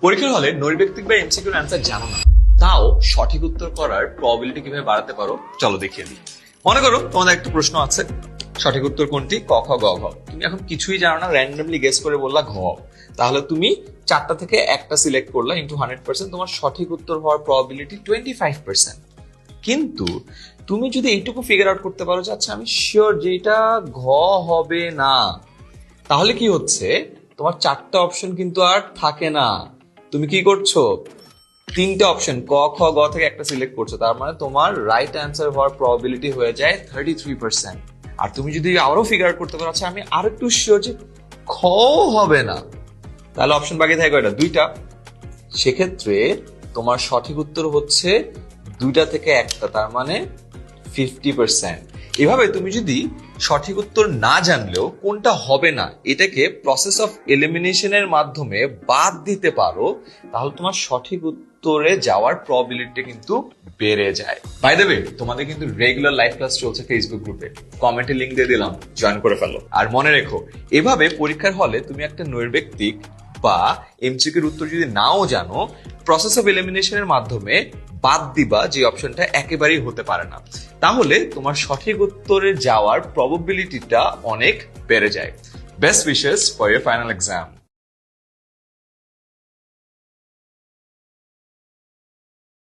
পরীক্ষার হলে নৈর্ব্যক্তিক বা এমসিকিউর অ্যান্সার জানো না, তাও সঠিক উত্তর করার প্রবাবিলিটি কিভাবে বাড়াতে পারো চলো দেখিয়ে দিই। মনে করো তোমাদের একটা প্রশ্ন আছে, সঠিক উত্তর কোনটি, ক খ গ ঘ। তুমি এখন কিছুই জানো না, র্যান্ডমলি গেস করে বললা ঘ। তাহলে তুমি 4টা থেকে একটা সিলেক্ট করলা, ইনটু 100%, তোমার সঠিক উত্তর হওয়ার প্রবাবিলিটি 25%। কিন্তু তুমি যদি এইটুকু ফিগার আউট করতে পারো যে আচ্ছা আমি শিওর যেটা ঘ হবে না, তাহলে কি হচ্ছে, তোমার 4টা অপশন কিন্তু আর থাকে না। তুমি কি করছো, 3টে অপশন ক খ গ থেকে একটা সিলেক্ট করছো, তার মানে তোমার রাইট অ্যান্সার হওয়ার প্রবাবিলিটি হয়ে যায় 33%। আর তুমি যদি আরো ফিগার আউট করতে পারো আচ্ছা আমি আরো একটু শিওর যে খ হবে না, তাহলে অপশন বাকি থাকে কয়টা, 2টা। সেক্ষেত্রে তোমার সঠিক উত্তর হচ্ছে 2টা থেকে একটা, তার মানে 50%। এভাবে তুমি যদি সঠিক উত্তর না জানলেও কোনটা হবে না এটাকে প্রসেস অফ এলিমিনেশনের মাধ্যমে বাদ দিতে পারো, তাহলে তোমার সঠিক উত্তরে যাওয়ার প্রবাবিলিটি কিন্তু বেড়ে যায়। বাই দ্য ওয়ে, তোমাদের কিন্তু রেগুলার লাইভ ক্লাস চলছে ফেসবুক গ্রুপে, কমেন্টে লিংক দিয়ে দিলাম, জয়েন করে ফেলো। আর মনে রেখো, এভাবে পরীক্ষার হলে তুমি একটা নৈর্ব্যক্তিক বা এমসিকিউর উত্তর যদি নাও জানো, প্রসেস অফ এলিমিনেশনের মাধ্যমে বাদ দিবা যে অপশনটা একেবারেই হতে পারে না, তাহলে তোমার সঠিক উত্তরে যাওয়ার প্রবাবিলিটিটা অনেক বেড়ে যায়। Best wishes for your final exam.